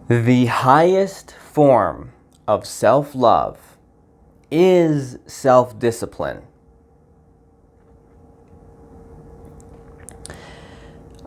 The highest form of self-love is self-discipline.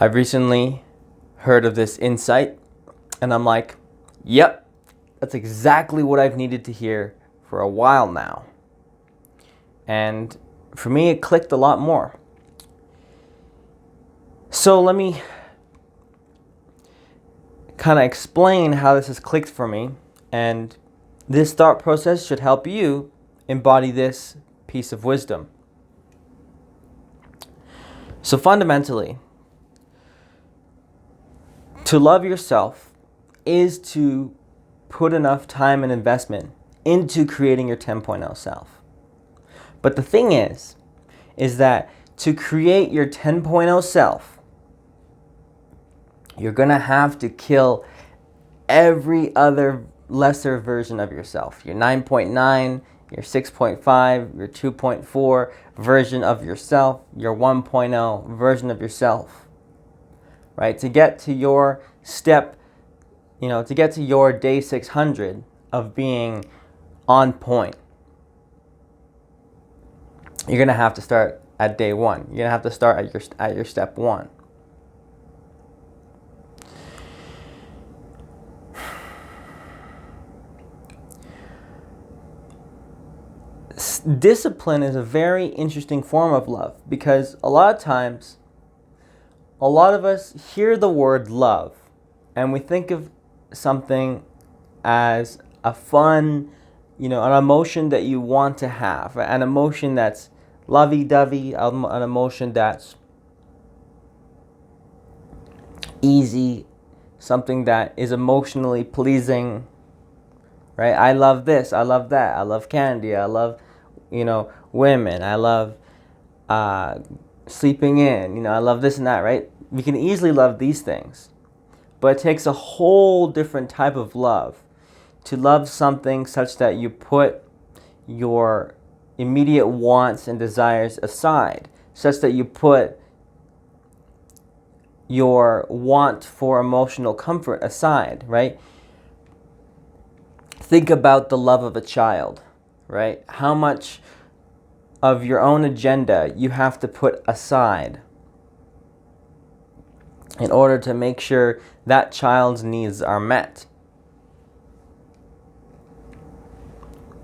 I've recently heard of this insight, and I'm like, yep, that's exactly what I've needed to hear for a while now. And for me, it clicked a lot more. So let me kind of explain how this has clicked for me, and this thought process should help you embody this piece of wisdom. So fundamentally, to love yourself is to put enough time and investment into creating your 10.0 self. But the thing is that to create your 10.0 self, you're going to have to kill every other lesser version of yourself. Your 9.9, your 6.5, your 2.4 version of yourself, your 1.0 version of yourself. Right? To get to your step, to get to your day 600 of being on point, you're going to have to start at day one. You're going to have to start at your step one. Discipline is a very interesting form of love, because a lot of times, a lot of us hear the word love and we think of something as a fun, an emotion that you want to have, an emotion that's lovey-dovey, an emotion that's easy, something that is emotionally pleasing, right? I love this, I love that, I love candy, I love, women, I love sleeping in, I love this and that, right? We can easily love these things, but it takes a whole different type of love to love something such that you put your immediate wants and desires aside, such that you put your want for emotional comfort aside, right? Think about the love of a child, right? How much of your own agenda you have to put aside in order to make sure that child's needs are met.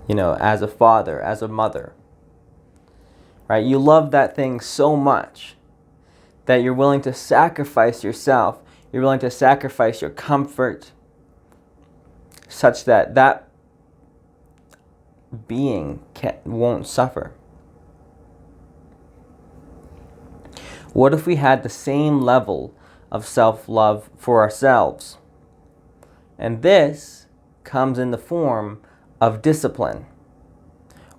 As a father, as a mother, right? You love that thing so much that you're willing to sacrifice yourself. You're willing to sacrifice your comfort such that that being won't suffer. What if we had the same level of self-love for ourselves? And this comes in the form of discipline,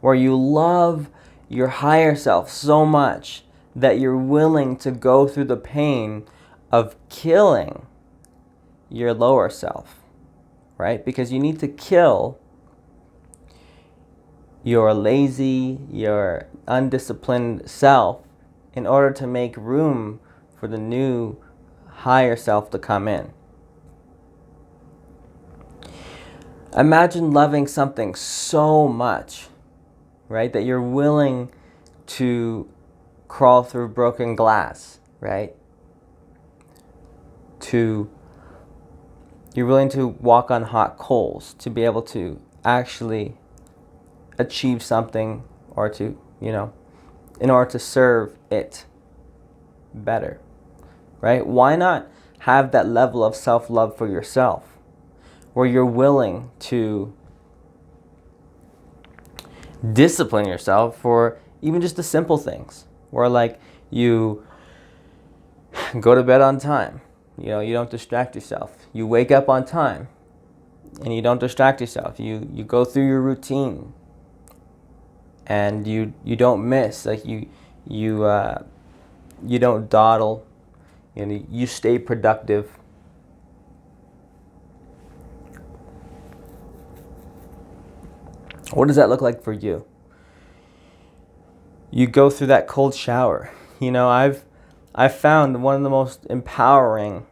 where you love your higher self so much that you're willing to go through the pain of killing your lower self, right? Because you need to kill your lazy, your undisciplined self in order to make room for the new higher self to come in. Imagine loving something so much, right, that you're willing to crawl through broken glass, right? You're willing to walk on hot coals to be able to actually achieve something, or to, in order to serve it better, right? Why not have that level of self-love for yourself, where you're willing to discipline yourself for even just the simple things, where like you go to bed on time, you don't distract yourself. You wake up on time and you don't distract yourself. You go through your routine and you don't miss, like you don't dawdle, you stay productive. What does that look like for you? You go through that cold shower. I've found one of the most empowering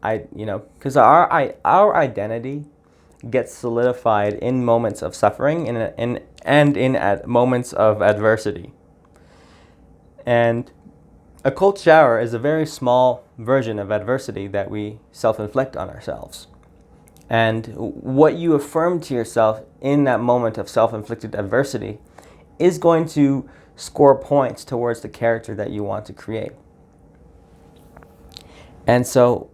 because our identity gets solidified in moments of suffering and in at moments of adversity. And a cold shower is a very small version of adversity that we self-inflict on ourselves. And what you affirm to yourself in that moment of self-inflicted adversity is going to score points towards the character that you want to create. And so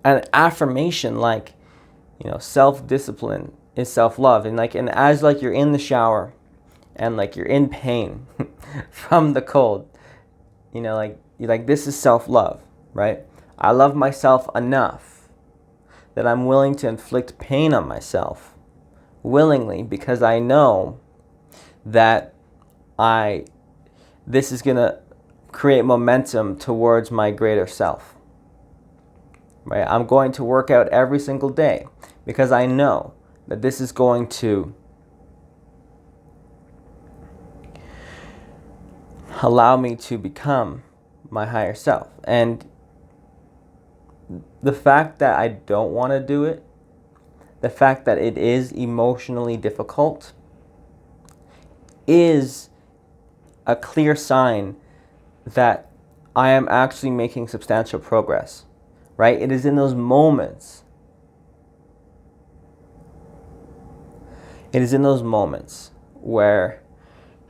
an affirmation like, self-discipline is self-love. And as you're in the shower and you're in pain from the cold, this is self-love, right? I love myself enough that I'm willing to inflict pain on myself willingly, because I know that this is going to create momentum towards my greater self. Right? I'm going to work out every single day because I know that this is going to allow me to become my higher self. And the fact that I don't want to do it, the fact that it is emotionally difficult, is a clear sign that I am actually making substantial progress. Right? It is in those moments. It is in those moments where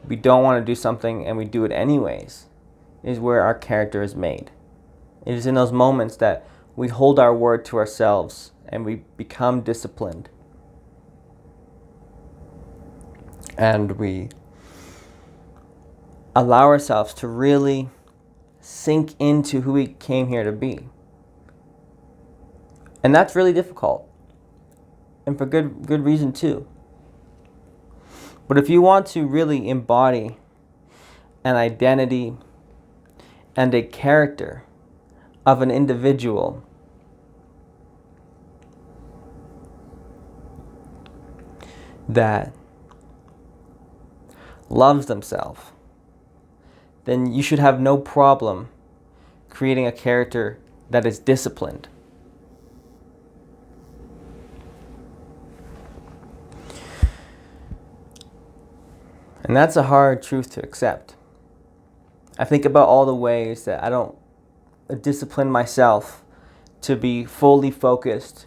we don't want to do something and we do it anyways, is where our character is made. It is in those moments that we hold our word to ourselves and we become disciplined. And we allow ourselves to really sink into who we came here to be. And that's really difficult. And for good reason too. But if you want to really embody an identity and a character of an individual that loves themselves, then you should have no problem creating a character that is disciplined. And that's a hard truth to accept. I think about all the ways that I don't discipline myself to be fully focused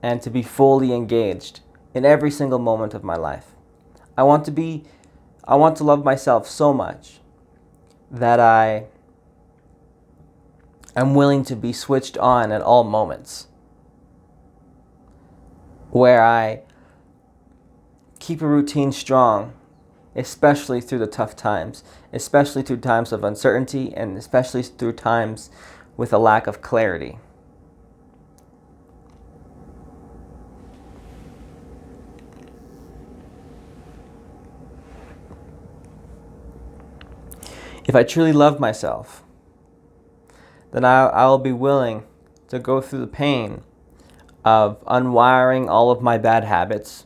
and to be fully engaged in every single moment of my life. I want to love myself so much that I am willing to be switched on at all moments, where I keep a routine strong, especially through the tough times, especially through times of uncertainty, and especially through times with a lack of clarity. If I truly love myself, then I'll be willing to go through the pain of unwiring all of my bad habits,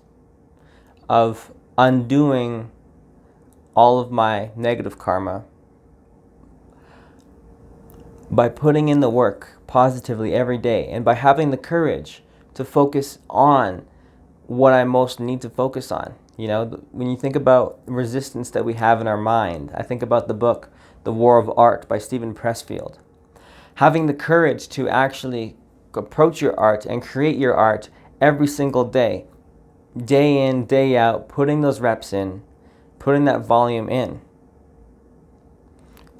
of undoing all of my negative karma, by putting in the work positively every day, and by having the courage to focus on what I most need to focus on. When you think about the resistance that we have in our mind, I think about the book, The War of Art by Steven Pressfield. Having the courage to actually approach your art and create your art every single day in, day out, putting those reps in, putting that volume in,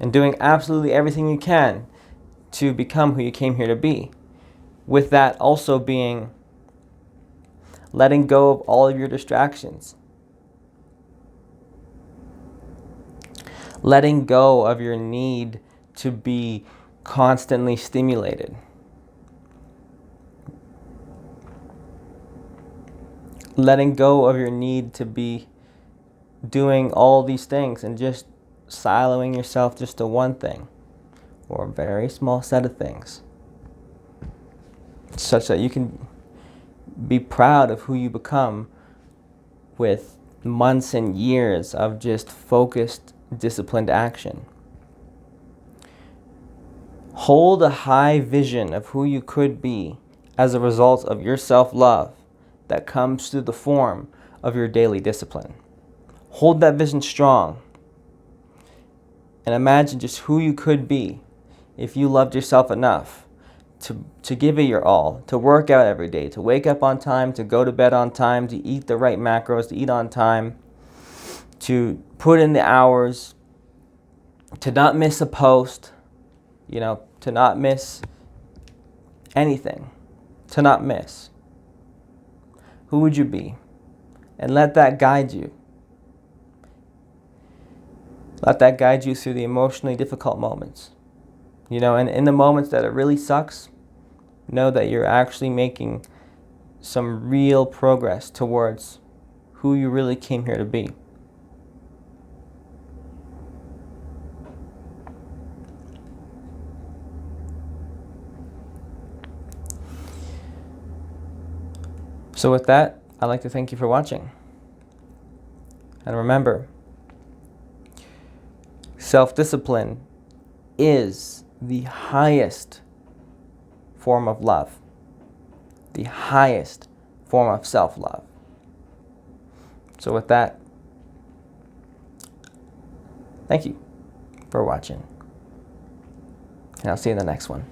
and doing absolutely everything you can to become who you came here to be. With that also being letting go of all of your distractions. Letting go of your need to be constantly stimulated. Letting go of your need to be doing all these things and just siloing yourself just to one thing or a very small set of things, such that you can be proud of who you become with months and years of just focused, disciplined action. Hold a high vision of who you could be as a result of your self-love that comes through the form of your daily discipline. Hold that vision strong and imagine just who you could be if you loved yourself enough to give it your all, to work out every day, to wake up on time, to go to bed on time, to eat the right macros, to eat on time, to put in the hours, to not miss a post, to not miss anything, to not miss. Who would you be? And let that guide you. Let that guide you through the emotionally difficult moments. And in the moments that it really sucks, know that you're actually making some real progress towards who you really came here to be. So with that, I'd like to thank you for watching. And remember, self-discipline is the highest form of love, the highest form of self-love. So with that, thank you for watching. And I'll see you in the next one.